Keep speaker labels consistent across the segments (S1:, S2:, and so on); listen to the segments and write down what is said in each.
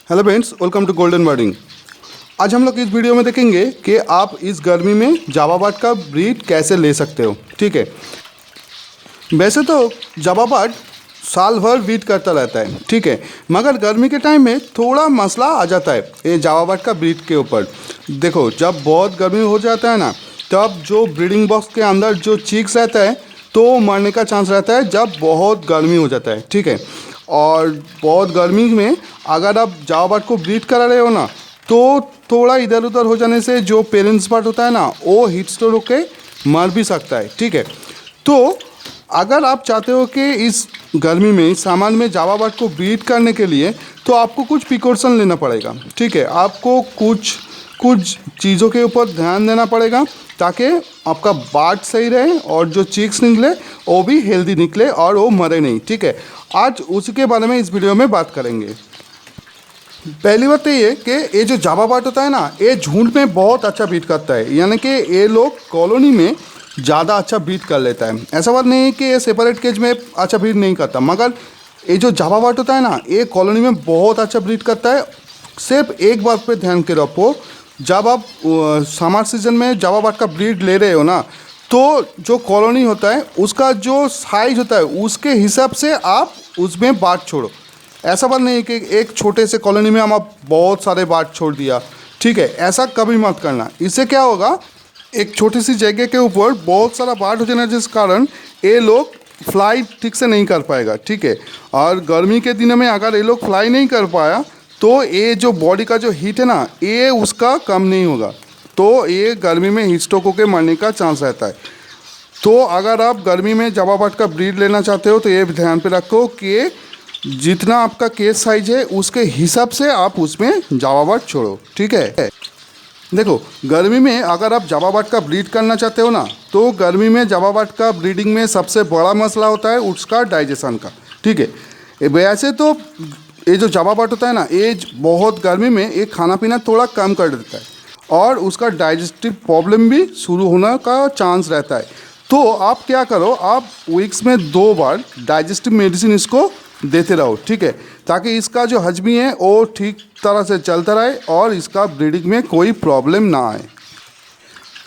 S1: Hello friends, welcome to golden birding. आज हम लोग इस वीडियो में देखेंगे कि आप इस गर्मी में जावा बर्ड का ब्रीड कैसे ले सकते हो। ठीक है, वैसे तो जावा बर्ड साल भर ब्रीड करता रहता है, ठीक है, मगर गर्मी के टाइम में थोड़ा मसला आ जाता है ये जावा बर्ड का ब्रीड के ऊपर। देखो, जब बहुत गर्मी हो जाता है ना, तब जो ब्रीडिंग बॉक्स के अंदर जो चिक्स रहता है तो मरने का चांस रहता है जब बहुत गर्मी हो जाता है। ठीक है, और बहुत गर्मी में अगर आप जावा बर्ड को ब्रीड करा रहे हो ना, तो थोड़ा इधर उधर हो जाने से जो पेरेंट्स बर्ड होता है ना, वो हीट स्ट्रोक होके मर भी सकता है। ठीक है, तो अगर आप चाहते हो कि इस गर्मी में इस सामान में जावा बर्ड को ब्रीड करने के लिए, तो आपको कुछ प्रिकॉशन लेना पड़ेगा। ठीक है, आपको कुछ चीज़ों के ऊपर ध्यान देना पड़ेगा ताकि आपका बर्ड सही रहे और जो चिक्स निकले वो भी हेल्दी निकले और वो मरे नहीं। ठीक है, आज उसी के बारे में इस वीडियो में बात करेंगे। पहली बात तो ये कि ये जो जावा बर्ड होता है ना, ये झुंड में बहुत अच्छा ब्रीड करता है, यानी कि ये लोग कॉलोनी में ज़्यादा अच्छा ब्रीड कर लेता है। ऐसा बात नहीं है कि ये सेपरेट केज में अच्छा ब्रीड नहीं करता, मगर ये जो जावा बर्ड होता है ना, ये कॉलोनी में बहुत अच्छा ब्रीड करता है। सिर्फ एक बात पे ध्यान के रखो, जब आप समर सीजन में जावा बर्ड का ब्रीड ले रहे हो ना, तो जो कॉलोनी होता है उसका जो साइज होता है उसके हिसाब से आप उसमें बर्ड छोड़ो। ऐसा बात नहीं है कि एक छोटे से कॉलोनी में हम आप बहुत सारे बर्ड छोड़ दिया। ठीक है, ऐसा कभी मत करना। इससे क्या होगा, एक छोटी सी जगह के ऊपर बहुत सारा बर्ड हो जाना, जिस कारण ये लोग फ्लाई ठीक से नहीं कर पाएगा। ठीक है, और गर्मी के दिनों में अगर ये लोग फ्लाई नहीं कर पाया तो ये जो बॉडी का जो हीट है ना, ये उसका कम नहीं होगा, तो ये गर्मी में हीट स्ट्रोक होकर मरने का चांस रहता है। तो अगर आप गर्मी में जावा बर्ड का ब्रीड लेना चाहते हो तो ये ध्यान पे रखो कि जितना आपका केस साइज है उसके हिसाब से आप उसमें जावा बर्ड छोड़ो। ठीक है, देखो, गर्मी में अगर आप जावा बर्ड का ब्रीड करना चाहते हो ना, तो गर्मी में जावा बर्ड का ब्रीडिंग में सबसे बड़ा मसला होता है उसका डाइजेशन का। ठीक है, वैसे तो ये जो जावा बर्ड होता है ना, ये बहुत गर्मी में ये खाना पीना थोड़ा कम कर देता है और उसका डाइजेस्टिव प्रॉब्लम भी शुरू होने का चांस रहता है। तो आप क्या करो, आप वीक्स में 2 बार डाइजेस्टिव मेडिसिन इसको देते रहो। ठीक है, ताकि इसका जो हजमी है वो ठीक तरह से चलता रहे और इसका ब्रीडिंग में कोई प्रॉब्लम ना आए।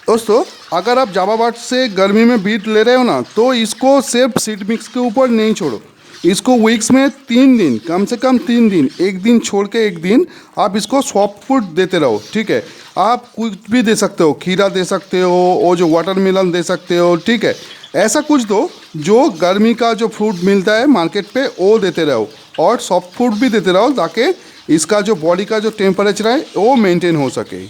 S1: दोस्तों, अगर आप जावा बर्ड से गर्मी में ब्रीड ले रहे हो ना, तो इसको सिर्फ सीड मिक्स के ऊपर नहीं छोड़ो। इसको वीक्स में 3 दिन, कम से कम 3 दिन, एक दिन छोड़ के एक दिन आप इसको सॉफ्ट फूड देते रहो। ठीक है, आप कुछ भी दे सकते हो, खीरा दे सकते हो और जो वाटरमेलन दे सकते हो। ठीक है, ऐसा कुछ दो जो गर्मी का जो फ्रूट मिलता है मार्केट पे वो देते रहो, और सॉफ्ट फूड भी देते रहो ताकि इसका जो बॉडी का जो टेम्परेचर है वो मेंटेन हो सके।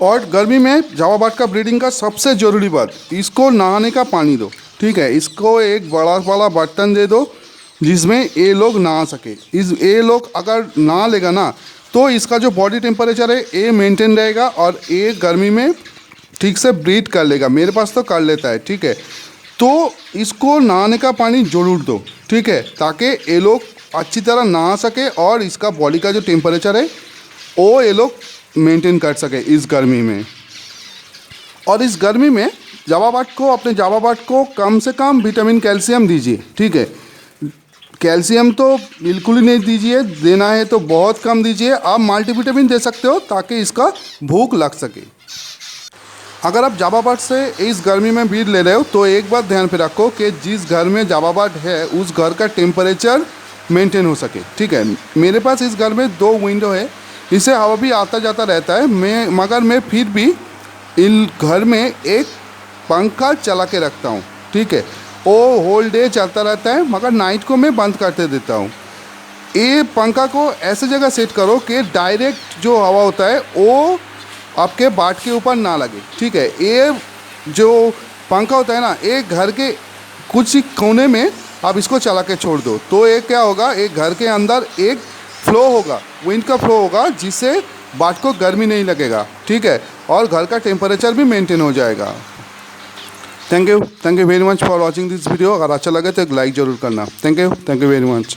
S1: और गर्मी में जावा बर्ड का ब्रीडिंग का सबसे ज़रूरी बात, इसको नहाने का पानी दो। ठीक है, इसको एक बड़ा वाला बर्तन दे दो जिसमें ये लोग नहा सके। ये लोग अगर नहा लेगा ना, तो इसका जो बॉडी टेम्परेचर है ये मेंटेन रहेगा और ये गर्मी में ठीक से ब्रीड कर लेगा। मेरे पास तो कर लेता है। ठीक है, तो इसको नहाने का पानी ज़रूर दो। ठीक है, ताकि ये लोग अच्छी तरह नहा सके और इसका बॉडी का जो टेम्परेचर है वो ये लोग मेंटेन कर सके इस गर्मी में। और इस गर्मी में अपने जावा बर्ड को कम से कम विटामिन कैल्शियम दीजिए। ठीक है, कैल्शियम तो बिल्कुल ही नहीं दीजिए, देना है तो बहुत कम दीजिए। आप मल्टीविटामिन दे सकते हो ताकि इसका भूख लग सके। अगर आप जावा बर्ड से इस गर्मी में ब्रीड ले रहे हो तो एक बात ध्यान पे रखो कि जिस घर में जावा बर्ड है उस घर का टेम्परेचर मेंटेन हो सके। ठीक है, मेरे पास इस घर में 2 विंडो है, इससे हवा भी आता जाता रहता है। मगर मैं फिर भी इन घर में एक पंखा चला के रखता हूँ। ठीक है, वो होल डे चलता रहता है, मगर नाइट को मैं बंद करते देता हूँ। ये पंखा को ऐसे जगह सेट करो कि डायरेक्ट जो हवा होता है वो आपके बर्ड के ऊपर ना लगे। ठीक है, ये जो पंखा होता है ना, एक घर के कुछ ही कोने में आप इसको चला के छोड़ दो, तो ये क्या होगा, एक घर के अंदर एक फ्लो होगा, विंड का फ्लो होगा, जिससे बर्ड को गर्मी नहीं लगेगा। ठीक है, और घर का टेम्परेचर भी मेंटेन हो जाएगा। Thank you very much for watching this video. अगर अच्छा लगे तो एक लाइक ज़रूर करना। Thank you very much.